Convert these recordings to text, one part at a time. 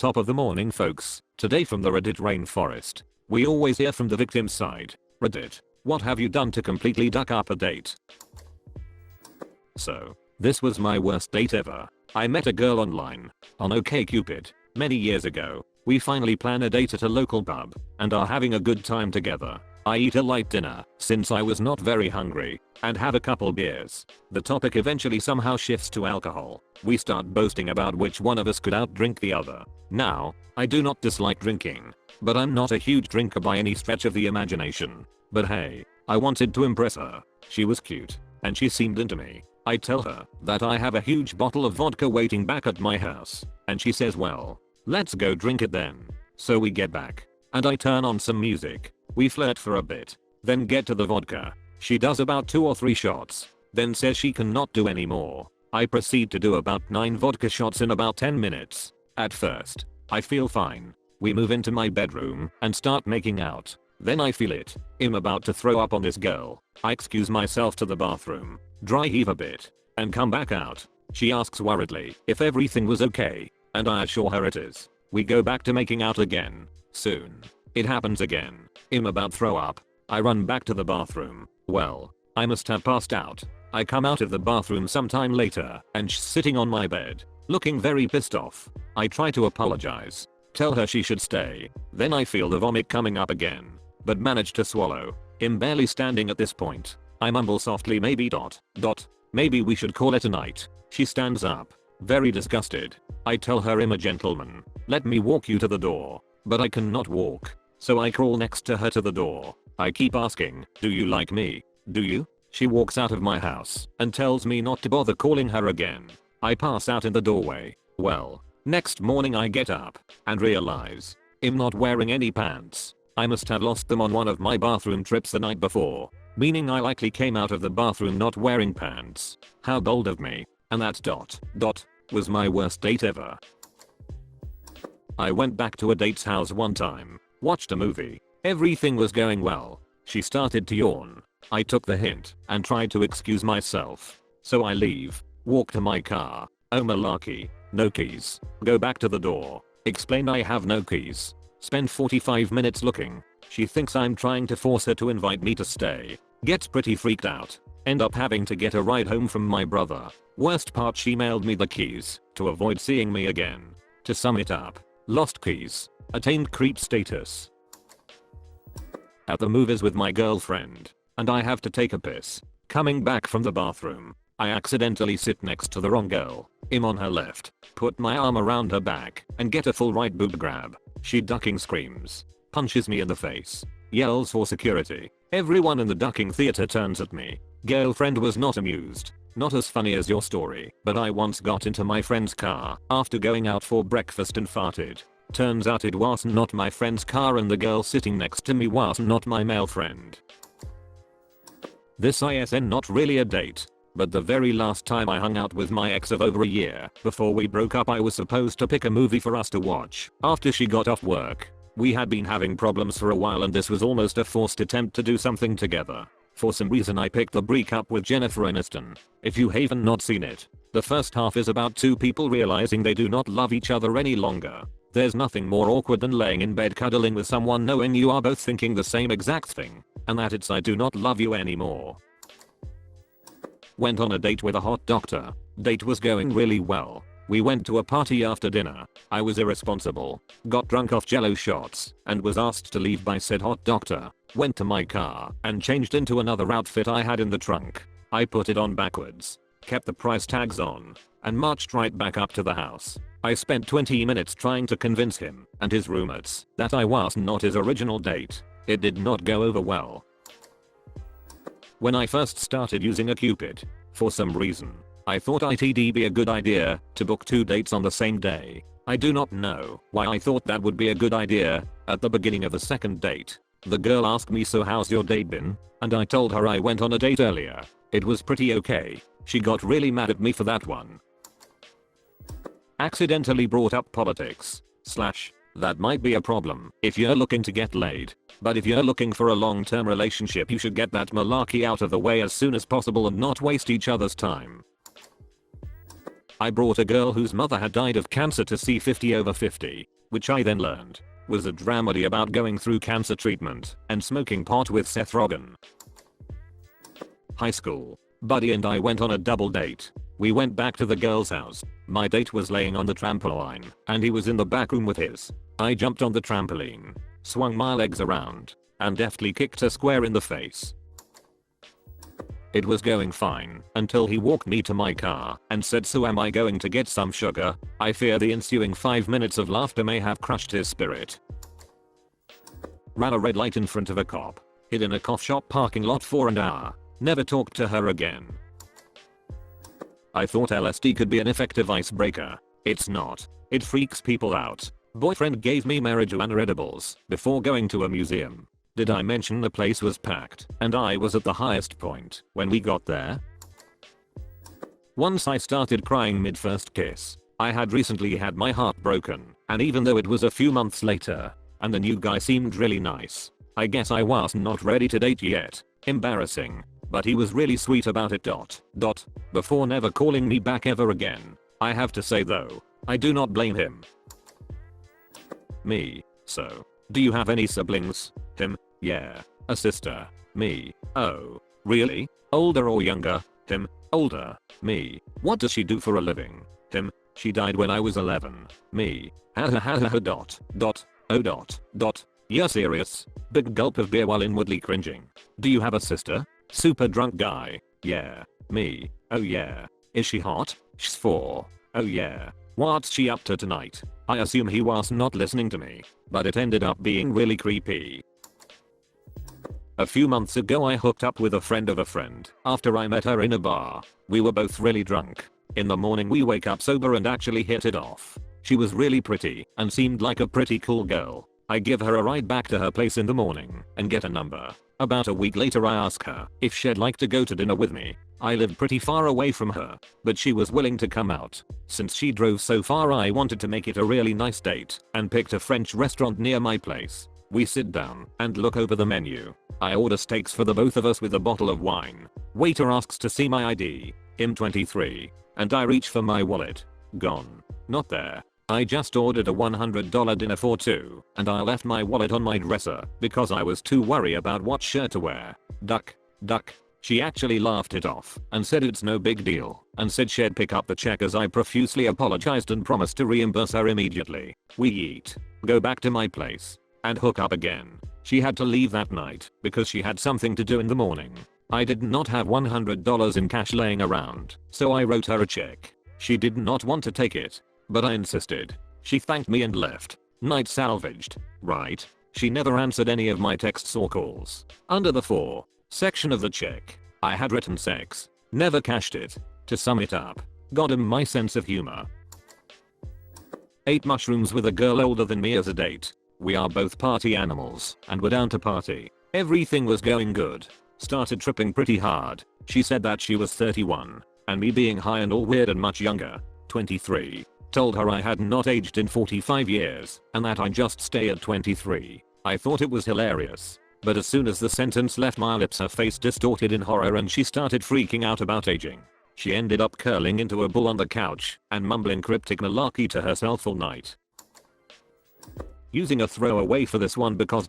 Top of the morning folks, today from the Reddit Rainforest. We always hear from the victim's side. Reddit, what have you done to completely duck up a date? So, this was my worst date ever. I met a girl online, on OkCupid, many years ago. We finally plan a date at a local pub, and are having a good time together. I eat a light dinner, since I was not very hungry, and have a couple beers. The topic eventually somehow shifts to alcohol. We start boasting about which one of us could outdrink the other. Now, I do not dislike drinking, but I'm not a huge drinker by any stretch of the imagination. But hey, I wanted to impress her. She was cute, and she seemed into me. I tell her that I have a huge bottle of vodka waiting back at my house, and she says, well, let's go drink it then. So we get back, and I turn on some music. We flirt for a bit, then get to the vodka. She does about 2 or 3 shots, then says she cannot do any more. I proceed to do about 9 vodka shots in about 10 minutes. At first, I feel fine. We move into my bedroom and start making out. Then I feel it. I'm about to throw up on this girl. I excuse myself to the bathroom, dry heave a bit, and come back out. She asks worriedly if everything was okay, and I assure her it is. We go back to making out again. Soon, it happens again. I'm about throw up. I run back to the bathroom. Well, I must have passed out. I come out of the bathroom sometime later, and she's sitting on my bed, looking very pissed off. I try to apologize, tell her she should stay. Then I feel the vomit coming up again, but manage to swallow. I'm barely standing at this point. I mumble softly, maybe ... maybe we should call it a night. She stands up, very disgusted. I tell her I'm a gentleman. Let me walk you to the door. But I cannot walk. So I crawl next to her to the door. I keep asking, do you like me? Do you? She walks out of my house and tells me not to bother calling her again. I pass out in the doorway. Well, next morning I get up and realize I'm not wearing any pants. I must have lost them on one of my bathroom trips the night before, meaning I likely came out of the bathroom not wearing pants. How bold of me. And that ... was my worst date ever. I went back to a date's house one time, watched a movie. Everything was going well. She started to yawn. I took the hint and tried to excuse myself. So I leave, walk to my car. Oh malarkey, no keys. Go back to the door, explain I have no keys. Spend 45 minutes looking. She thinks I'm trying to force her to invite me to stay. Gets pretty freaked out. End up having to get a ride home from my brother. Worst part, she mailed me the keys to avoid seeing me again. To sum it up, lost keys, attained creep status. At the movies with my girlfriend, and I have to take a piss. Coming back from the bathroom, I accidentally sit next to the wrong girl. I'm on her left, put my arm around her back, and get a full right boob grab. She ducking screams, punches me in the face, yells for security. Everyone in the ducking theater turns at me. Girlfriend was not amused. Not as funny as your story, but I once got into my friend's car after going out for breakfast and farted. Turns out it was not my friend's car, and the girl sitting next to me was not my male friend. This ISN not really a date, but the very last time I hung out with my ex of over a year before we broke up, I was supposed to pick a movie for us to watch after she got off work. We had been having problems for a while, and this was almost a forced attempt to do something together. For some reason I picked The Break Up with Jennifer Aniston. If you haven't not seen it, the first half is about 2 people realizing they do not love each other any longer. There's nothing more awkward than laying in bed cuddling with someone knowing you are both thinking the same exact thing, and that it's I do not love you anymore. Went on a date with a hot doctor. Date was going really well. We went to a party after dinner. I was irresponsible, got drunk off jello shots, and was asked to leave by said hot doctor. Went to my car and changed into another outfit I had in the trunk. I put it on backwards, kept the price tags on, and marched right back up to the house. I spent 20 minutes trying to convince him and his roommates that I was not his original date. It did not go over well. When I first started using OkCupid, for some reason, I thought it'd be a good idea to book 2 dates on the same day. I do not know why I thought that would be a good idea. At the beginning of the second date, the girl asked me, so how's your day been? And I told her I went on a date earlier. It was pretty okay. She got really mad at me for that one. Accidentally brought up politics. That might be a problem if you're looking to get laid. But if you're looking for a long-term relationship, you should get that malarkey out of the way as soon as possible and not waste each other's time. I brought a girl whose mother had died of cancer to see 50 Over 50, which I then learned was a dramedy about going through cancer treatment and smoking pot with Seth Rogen. High school. Buddy and I went on a double date. We went back to the girl's house. My date was laying on the trampoline and he was in the back room with his. I jumped on the trampoline, swung my legs around, and deftly kicked her square in the face. It was going fine until he walked me to my car and said, "So am I going to get some sugar?" I fear the ensuing 5 minutes of laughter may have crushed his spirit. Ran a red light in front of a cop. Hid in a coffee shop parking lot for an hour. Never talked to her again. I thought LSD could be an effective icebreaker. It's not. It freaks people out. Boyfriend gave me marijuana edibles before going to a museum. Did I mention the place was packed and I was at the highest point when we got there? Once I started crying mid first kiss. I had recently had my heart broken, and even though it was a few months later and the new guy seemed really nice, I guess I was not ready to date yet. Embarrassing. But he was really sweet about it. Before never calling me back ever again. I have to say though, I do not blame him. Me. So, do you have any siblings? Him. Yeah. A sister. Me. Oh. Really? Older or younger? Him. Older. Me. What does she do for a living? Him. She died when I was 11. Me. You're serious? Big gulp of beer while inwardly cringing. Do you have a sister? Super drunk guy. Yeah. Me. Oh yeah. Is she hot? She's 4. Oh yeah. What's she up to tonight? I assume he was not listening to me, but it ended up being really creepy. A few months ago I hooked up with a friend of a friend after I met her in a bar. We were both really drunk. In the morning we wake up sober and actually hit it off. She was really pretty and seemed like a pretty cool girl. I give her a ride back to her place in the morning and get a number. About a week later I ask her if she'd like to go to dinner with me. I lived pretty far away from her, but she was willing to come out. Since she drove so far I wanted to make it a really nice date and picked a French restaurant near my place. We sit down and look over the menu. I order steaks for the both of us with a bottle of wine. Waiter asks to see my ID. I'm 23. And I reach for my wallet. Gone. Not there. I just ordered a $100 dinner for 2 and I left my wallet on my dresser because I was too worried about what shirt to wear. Duck. She actually laughed it off and said it's no big deal and said she'd pick up the check as I profusely apologized and promised to reimburse her immediately. We eat, go back to my place, and hook up again. She had to leave that night because she had something to do in the morning. I did not have $100 in cash laying around, so I wrote her a check. She did not want to take it, but I insisted. She thanked me and left. Night salvaged, right? She never answered any of my texts or calls. Under the for section of the check, I had written sex. Never cashed it. To sum it up, got him my sense of humor. Ate mushrooms with a girl older than me as a date. We are both party animals and were down to party. Everything was going good. Started tripping pretty hard. She said that she was 31 and me being high and all weird and much younger, 23. Told her I had not aged in 45 years and that I just stay at 23. I thought it was hilarious. But as soon as the sentence left my lips her face distorted in horror and she started freaking out about aging. She ended up curling into a ball on the couch and mumbling cryptic malarkey to herself all night. Using a throwaway for this one because ...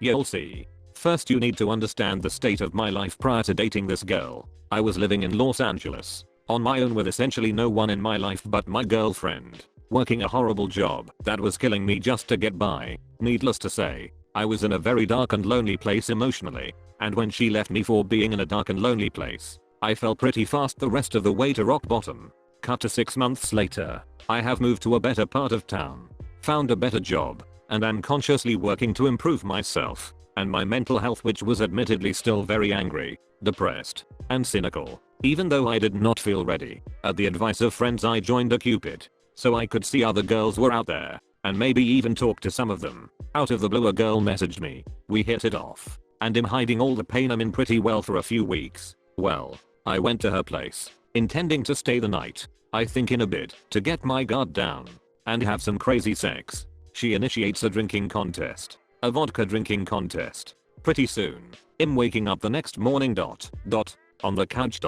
You'll see. First you need to understand the state of my life prior to dating this girl. I was living in Los Angeles on my own with essentially no one in my life but my girlfriend. Working a horrible job that was killing me just to get by. Needless to say, I was in a very dark and lonely place emotionally, and when she left me for being in a dark and lonely place, I fell pretty fast the rest of the way to rock bottom. Cut to 6 months later, I have moved to a better part of town, found a better job, and am consciously working to improve myself and my mental health, which was admittedly still very angry, depressed, and cynical. Even though I did not feel ready, at the advice of friends I joined OkCupid, so I could see other girls were out there, and maybe even talk to some of them. Out of the blue a girl messaged me. We hit it off, and I'm hiding all the pain I'm in pretty well for a few weeks. Well, I went to her place, intending to stay the night, I think in a bit, to get my guard down, and have some crazy sex. She initiates a drinking contest. A vodka drinking contest. Pretty soon, I'm waking up the next morning ... on the couch ...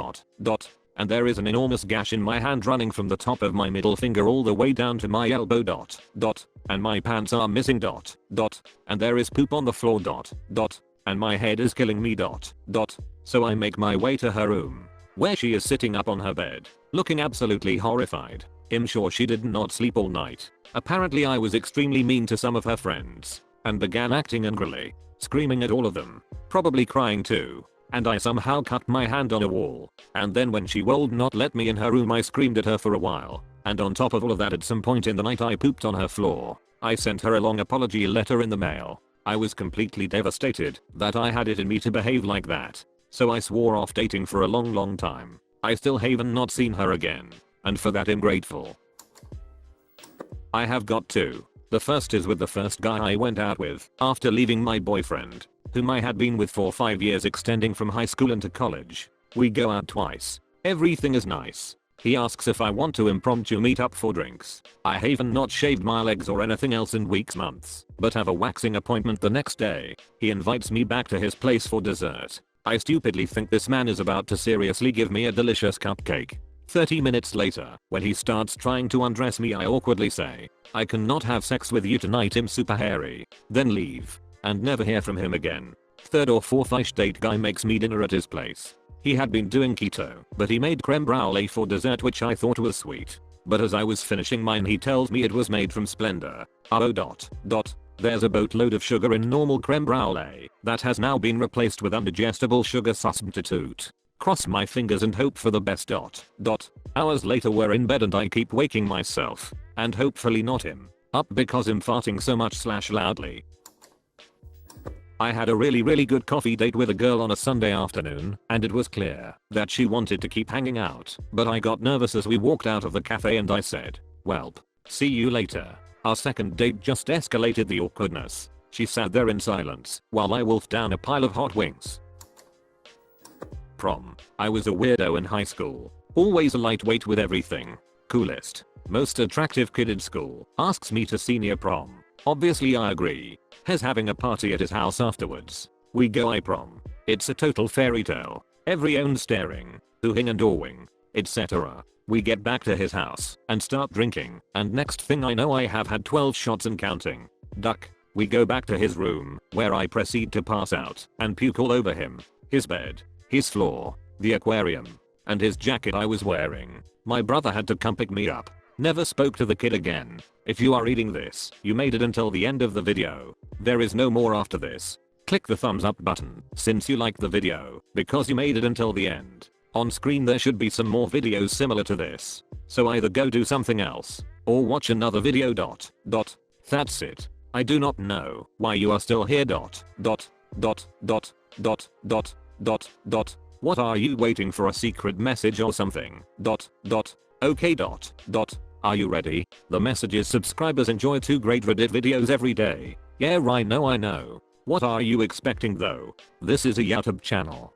and there is an enormous gash in my hand running from the top of my middle finger all the way down to my elbow ... and my pants are missing ... and there is poop on the floor ... and my head is killing me ... So I make my way to her room, where she is sitting up on her bed, looking absolutely horrified. I'm sure she did not sleep all night. Apparently I was extremely mean to some of her friends, and began acting angrily, screaming at all of them, probably crying too. And I somehow cut my hand on a wall, and then when she would not let me in her room I screamed at her for a while, and on top of all of that at some point in the night I pooped on her floor. I sent her a long apology letter in the mail. I was completely devastated that I had it in me to behave like that, so I swore off dating for a long time. I still haven't not seen her again, and for that I'm grateful. I have got two. The first is with the first guy I went out with after leaving my boyfriend, whom I had been with for 5 years extending from high school into college. We go out twice. Everything is nice. He asks if I want to impromptu meet up for drinks. I haven't not shaved my legs or anything else in weeks months, but have a waxing appointment the next day. He invites me back to his place for dessert. I stupidly think this man is about to seriously give me a delicious cupcake. 30 minutes later, when he starts trying to undress me I awkwardly say, "I cannot have sex with you tonight, I'm super hairy," then leave, and never hear from him again. Third or fourth-ish date guy makes me dinner at his place. He had been doing keto, but he made creme brulee for dessert which I thought was sweet. But as I was finishing mine he tells me it was made from Splendor. There's a boatload of sugar in normal creme brulee that has now been replaced with undigestible sugar substitute. Cross my fingers and hope for the best. Hours later we're in bed and I keep waking myself, and hopefully not him, up because I'm farting so much / loudly. I had a really good coffee date with a girl on a Sunday afternoon, and it was clear that she wanted to keep hanging out, but I got nervous as we walked out of the cafe and I said, "Welp, see you later." Our second date just escalated the awkwardness. She sat there in silence while I wolfed down a pile of hot wings. Prom. I was a weirdo in high school. Always a lightweight with everything. Coolest, most attractive kid in school asks me to senior prom. Obviously I agree. He's having a party at his house afterwards. We go prom. It's a total fairy tale. Everyone staring, hooing and awing, etc. We get back to his house and start drinking, and next thing I know I have had 12 shots and counting. We go back to his room, where I proceed to pass out and puke all over him, his bed, his floor, the aquarium, and his jacket I was wearing. My brother had to come pick me up. Never spoke to the kid again. If you are reading this, you made it until the end of the video. There is no more after this. Click the thumbs up button since you liked the video, because you made it until the end. On screen there should be some more videos similar to this, so either go do something else, or watch another video. That's it. I do not know why you are still here. What are you waiting for, a secret message or something? Okay. Are you ready? The message is subscribers enjoy 2 great Reddit videos every day. Yeah, I know. What are you expecting though? This is a YouTube channel.